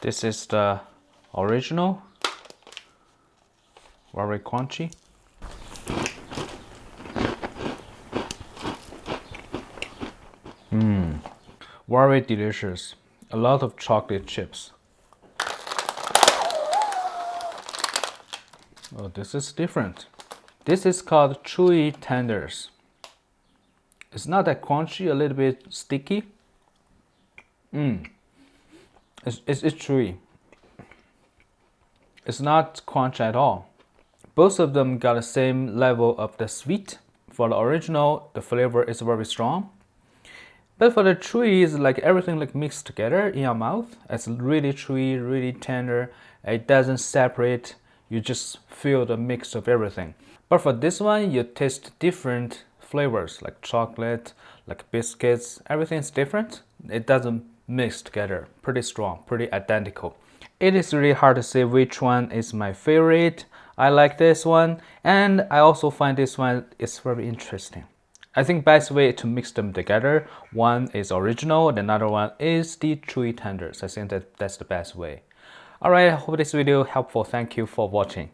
This is the original, very crunchy. Very delicious. A lot of chocolate chips. Oh, this is different. This is called Chewy tenders. It's not that crunchy, a little bit sticky. It's chewy. It's not crunchy at all. Both of them got the same level of the sweet. For the original, the flavor is very strong. But for the chewy, it's like everything like mixed together in your mouth. It's really chewy, really tender. It doesn't separate. You just feel the mix of everything. But for this one, you taste different flavors like chocolate, like biscuits. Everything's different. It doesn't mix together. Pretty strong, pretty identical. It is really hard to say which one is my favorite. I like this one, and I also find this one is very interesting. I think best way to mix them together. One is original, the other one is the chewy tenders. I think that's the best way. Alright, I hope this video helpful. Thank you for watching.